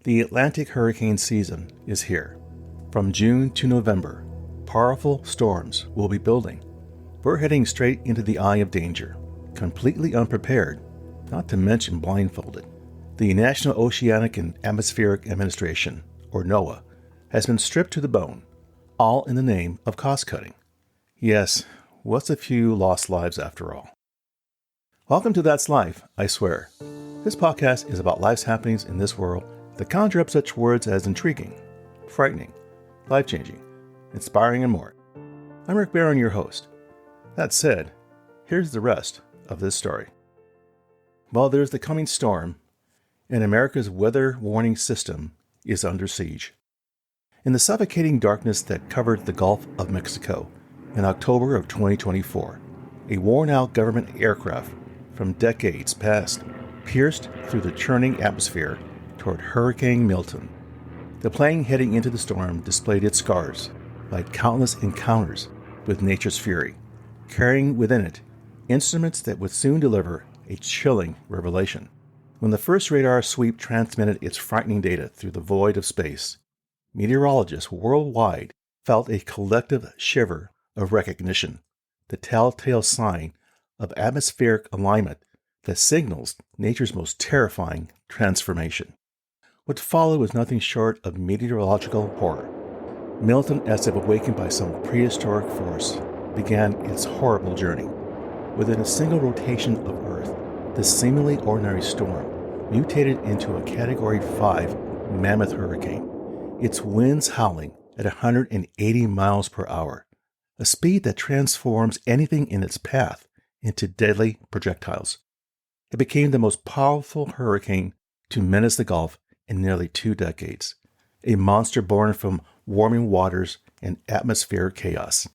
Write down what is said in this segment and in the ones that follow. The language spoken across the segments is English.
The Atlantic hurricane season is here. From June to November, powerful storms will be building. We're heading straight into the eye of danger, completely unprepared, not to mention blindfolded. The National Oceanic and Atmospheric Administration, or NOAA, has been stripped to the bone, all in the name of cost-cutting. Yes, what's a few lost lives after all? Welcome to That's Life, I swear. This podcast is about life's happenings in this world that conjure up such words as intriguing, frightening, life-changing, inspiring, and more. I'm Rick Barron, your host. That said, here's the rest of this story. Well, there's the coming storm, and America's weather warning system is under siege. In the suffocating darkness that covered the Gulf of Mexico in October of 2024, a worn-out government aircraft from decades past pierced through the churning atmosphere toward Hurricane Milton. The plane heading into the storm displayed its scars, like countless encounters with nature's fury, carrying within it instruments that would soon deliver a chilling revelation. When the first radar sweep transmitted its frightening data through the void of space, meteorologists worldwide felt a collective shiver of recognition, the telltale sign of atmospheric alignment that signals nature's most terrifying transformation. What followed was nothing short of meteorological horror. Milton, as if awakened by some prehistoric force, began its horrible journey. Within a single rotation of Earth, this seemingly ordinary storm mutated into a Category 5 mammoth hurricane, its winds howling at 180 miles per hour, a speed that transforms anything in its path into deadly projectiles. It became the most powerful hurricane to menace the Gulf in nearly 2 decades, a monster born from warming waters and atmospheric chaos.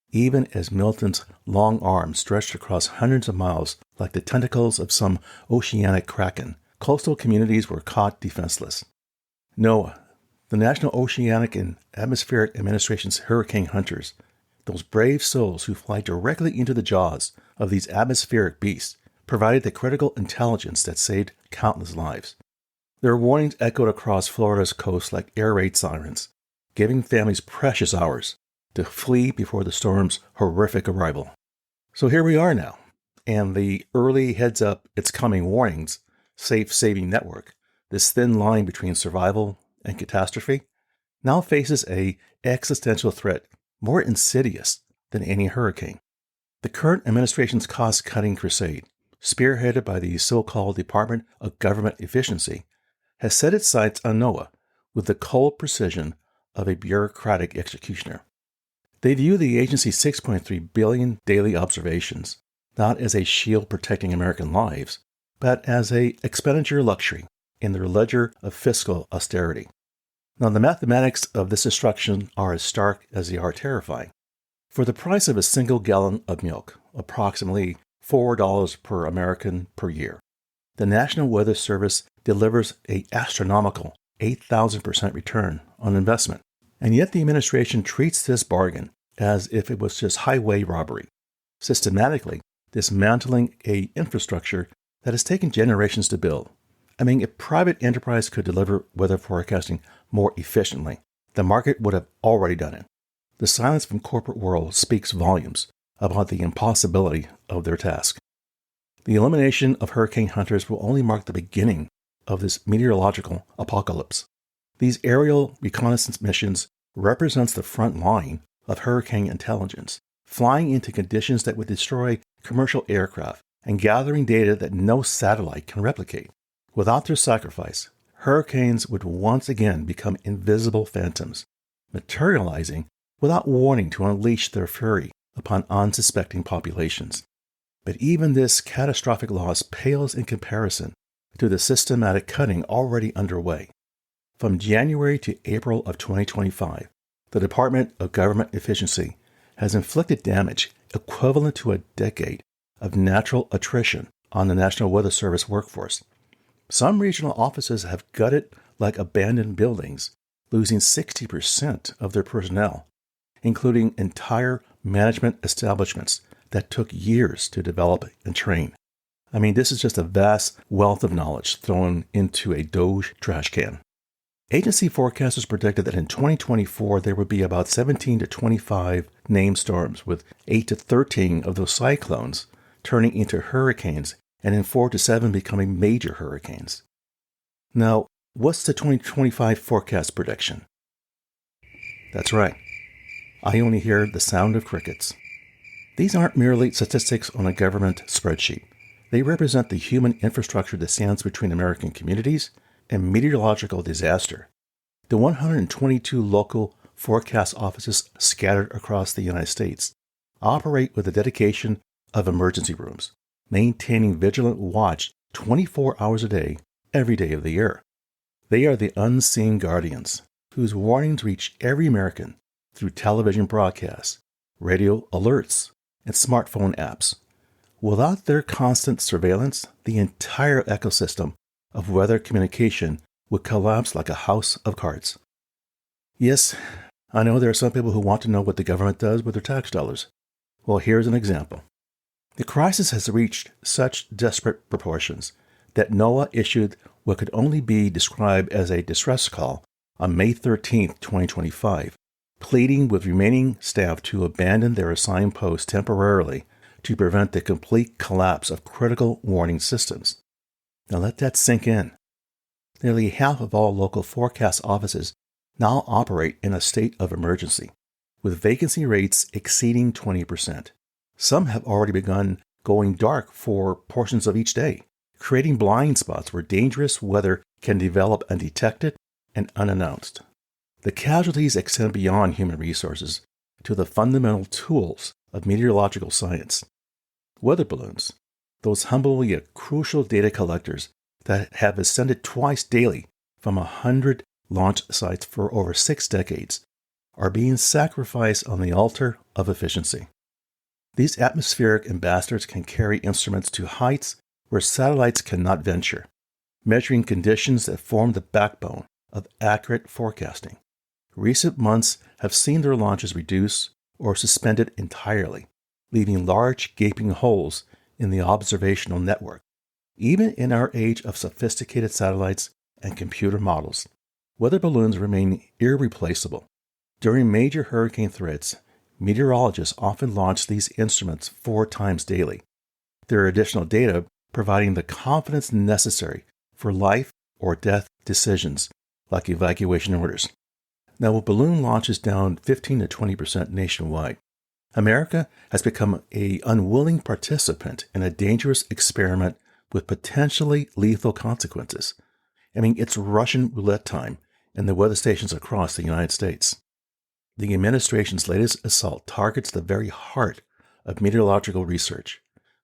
Even as Milton's long arms stretched across hundreds of miles like the tentacles of some oceanic kraken, coastal communities were caught defenseless. NOAA, the National Oceanic and Atmospheric Administration's hurricane hunters, those brave souls who fly directly into the jaws of these atmospheric beasts, provided the critical intelligence that saved countless lives. Their warnings echoed across Florida's coast like air raid sirens, giving families precious hours to flee before the storm's horrific arrival. So here we are now, and the early heads-up it's coming warnings, safe-saving network, this thin line between survival and catastrophe, now faces a existential threat more insidious than any hurricane. The current administration's cost-cutting crusade, spearheaded by the so-called Department of Government Efficiency, has set its sights on NOAA with the cold precision of a bureaucratic executioner. They view the agency's 6.3 billion daily observations not as a shield protecting American lives, but as a expenditure luxury in their ledger of fiscal austerity. Now, the mathematics of this destruction are as stark as they are terrifying. For the price of a single gallon of milk, approximately $4 per American per year, the National Weather Service delivers an astronomical 8,000% return on investment. And yet the administration treats this bargain as if it was just highway robbery, systematically dismantling an infrastructure that has taken generations to build. I mean, if private enterprise could deliver weather forecasting more efficiently, the market would have already done it. The silence from corporate world speaks volumes about the impossibility of their task. The elimination of hurricane hunters will only mark the beginning of this meteorological apocalypse. These aerial reconnaissance missions represents the front line of hurricane intelligence, flying into conditions that would destroy commercial aircraft and gathering data that no satellite can replicate. Without their sacrifice, hurricanes would once again become invisible phantoms, materializing without warning to unleash their fury upon unsuspecting populations. But even this catastrophic loss pales in comparison to the systematic cutting already underway. From January to April of 2025, the Department of Government Efficiency has inflicted damage equivalent to a decade of natural attrition on the National Weather Service workforce. Some regional offices have gutted like abandoned buildings, losing 60% of their personnel, including entire management establishments that took years to develop and train. I mean, this is just a vast wealth of knowledge thrown into a Doge trash can. Agency forecasters predicted that in 2024 there would be about 17 to 25 named storms, with 8 to 13 of those cyclones turning into hurricanes, and in 4 to 7 becoming major hurricanes. Now, what's the 2025 forecast prediction? That's right. I only hear the sound of crickets. These aren't merely statistics on a government spreadsheet. They represent the human infrastructure that stands between American communities and meteorological disaster. The 122 local forecast offices scattered across the United States operate with the dedication of emergency rooms, maintaining vigilant watch 24 hours a day, every day of the year. They are the unseen guardians whose warnings reach every American through television broadcasts, radio alerts, and smartphone apps. Without their constant surveillance, the entire ecosystem of weather communication would collapse like a house of cards. Yes, I know there are some people who want to know what the government does with their tax dollars. Well, here's an example. The crisis has reached such desperate proportions that NOAA issued what could only be described as a distress call on May 13, 2025, pleading with remaining staff to abandon their assigned posts temporarily to prevent the complete collapse of critical warning systems. Now let that sink in. Nearly half of all local forecast offices now operate in a state of emergency, with vacancy rates exceeding 20%. Some have already begun going dark for portions of each day, creating blind spots where dangerous weather can develop undetected and unannounced. The casualties extend beyond human resources to the fundamental tools of meteorological science. Weather balloons, those humble yet crucial data collectors that have ascended twice daily from 100 launch sites for over 6 decades, are being sacrificed on the altar of efficiency. These atmospheric ambassadors can carry instruments to heights where satellites cannot venture, measuring conditions that form the backbone of accurate forecasting. Recent months have seen their launches reduced or suspended entirely, leaving large gaping holes in the observational network. Even in our age of sophisticated satellites and computer models, weather balloons remain irreplaceable. During major hurricane threats, meteorologists often launch these instruments 4 times daily, their additional data providing the confidence necessary for life or death decisions like evacuation orders. Now, with balloon launches down 15 to 20% nationwide, America has become an unwilling participant in a dangerous experiment with potentially lethal consequences. It's Russian roulette time in the weather stations across the United States. The administration's latest assault targets the very heart of meteorological research.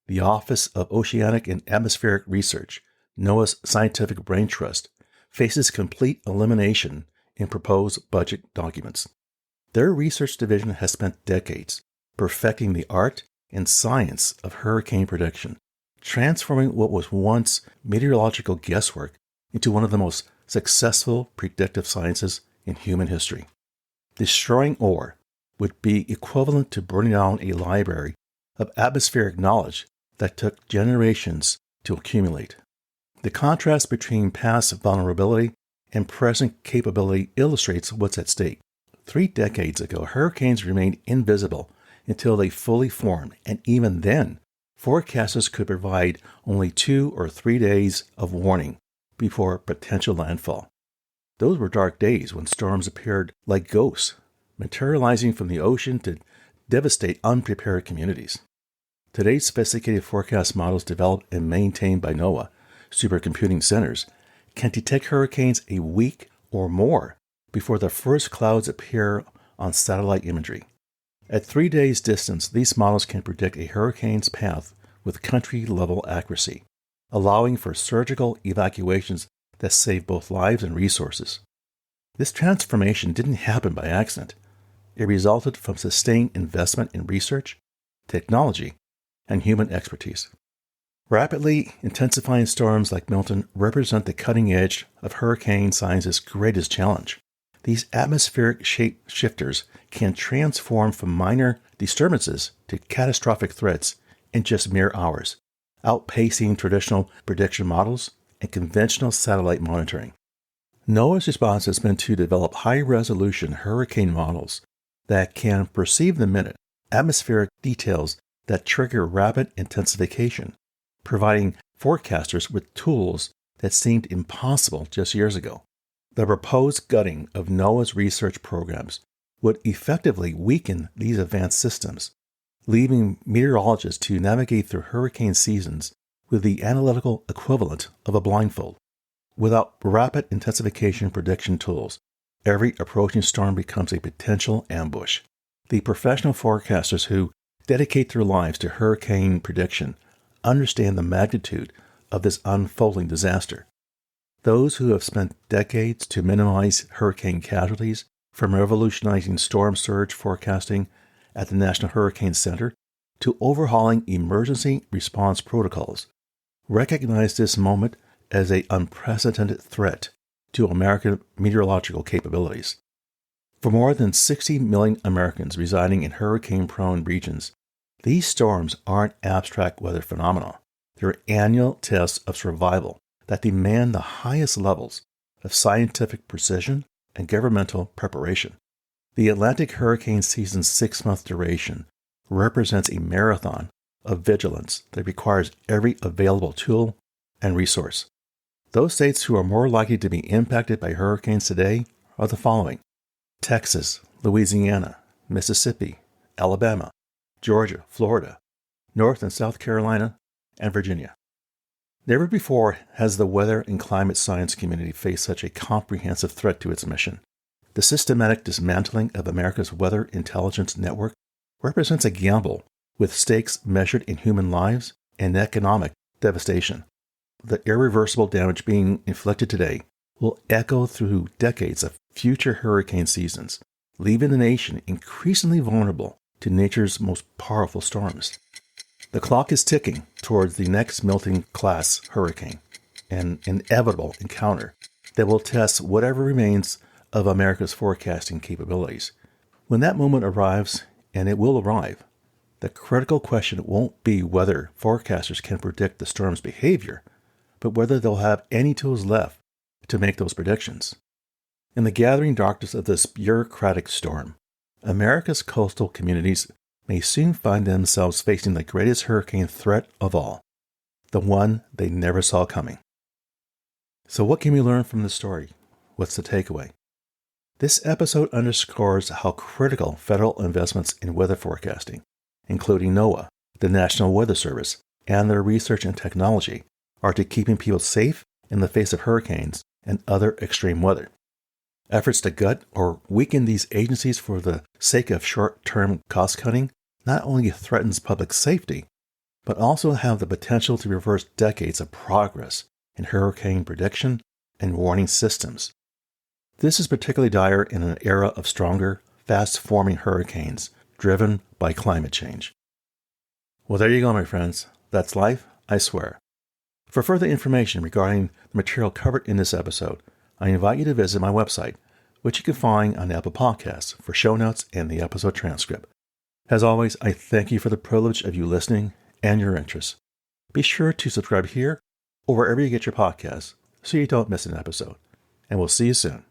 The Office of Oceanic and Atmospheric Research, NOAA's Scientific Brain Trust, faces complete elimination in proposed budget documents. Their research division has spent decades perfecting the art and science of hurricane prediction, transforming what was once meteorological guesswork into one of the most successful predictive sciences in human history. Destroying ore would be equivalent to burning down a library of atmospheric knowledge that took generations to accumulate. The contrast between past vulnerability and present capability illustrates what's at stake. 3 decades ago, hurricanes remained invisible until they fully formed, and even then, forecasters could provide only 2 or 3 days of warning before potential landfall. Those were dark days when storms appeared like ghosts, materializing from the ocean to devastate unprepared communities. Today's sophisticated forecast models developed and maintained by NOAA supercomputing centers can detect hurricanes a week or more before the first clouds appear on satellite imagery. At 3 days' distance, these models can predict a hurricane's path with country-level accuracy, allowing for surgical evacuations that save both lives and resources. This transformation didn't happen by accident. It resulted from sustained investment in research, technology, and human expertise. Rapidly intensifying storms like Milton represent the cutting edge of hurricane science's greatest challenge. These atmospheric shape shifters can transform from minor disturbances to catastrophic threats in just mere hours, outpacing traditional prediction models and conventional satellite monitoring. NOAA's response has been to develop high-resolution hurricane models that can perceive the minute atmospheric details that trigger rapid intensification, providing forecasters with tools that seemed impossible just years ago. The proposed gutting of NOAA's research programs would effectively weaken these advanced systems, leaving meteorologists to navigate through hurricane seasons with the analytical equivalent of a blindfold. Without rapid intensification prediction tools, every approaching storm becomes a potential ambush. The professional forecasters who dedicate their lives to hurricane prediction understand the magnitude of this unfolding disaster. Those who have spent decades to minimize hurricane casualties, from revolutionizing storm surge forecasting at the National Hurricane Center to overhauling emergency response protocols, recognize this moment as an unprecedented threat to American meteorological capabilities. For more than 60 million Americans residing in hurricane-prone regions, these storms aren't abstract weather phenomena. They're annual tests of survival that demand the highest levels of scientific precision and governmental preparation. The Atlantic hurricane season's 6-month duration represents a marathon of vigilance that requires every available tool and resource. Those states who are more likely to be impacted by hurricanes today are the following: Texas, Louisiana, Mississippi, Alabama, Georgia, Florida, North and South Carolina, and Virginia. Never before has the weather and climate science community faced such a comprehensive threat to its mission. The systematic dismantling of America's weather intelligence network represents a gamble with stakes measured in human lives and economic devastation. The irreversible damage being inflicted today will echo through decades of future hurricane seasons, leaving the nation increasingly vulnerable to nature's most powerful storms. The clock is ticking towards the next Milton-class hurricane, an inevitable encounter that will test whatever remains of America's forecasting capabilities. When that moment arrives, and it will arrive, the critical question won't be whether forecasters can predict the storm's behavior, but whether they'll have any tools left to make those predictions. In the gathering darkness of this bureaucratic storm, America's coastal communities may soon find themselves facing the greatest hurricane threat of all, the one they never saw coming. So what can we learn from this story? What's the takeaway? This episode underscores how critical federal investments in weather forecasting, including NOAA, the National Weather Service, and their research and technology, are to keeping people safe in the face of hurricanes and other extreme weather. Efforts to gut or weaken these agencies for the sake of short-term cost-cutting not only threatens public safety, but also have the potential to reverse decades of progress in hurricane prediction and warning systems. This is particularly dire in an era of stronger, fast-forming hurricanes driven by climate change. Well, there you go, my friends. That's life, I swear. For further information regarding the material covered in this episode, I invite you to visit my website, which you can find on Apple Podcasts for show notes and the episode transcript. As always, I thank you for the privilege of you listening and your interest. Be sure to subscribe here or wherever you get your podcasts so you don't miss an episode. And we'll see you soon.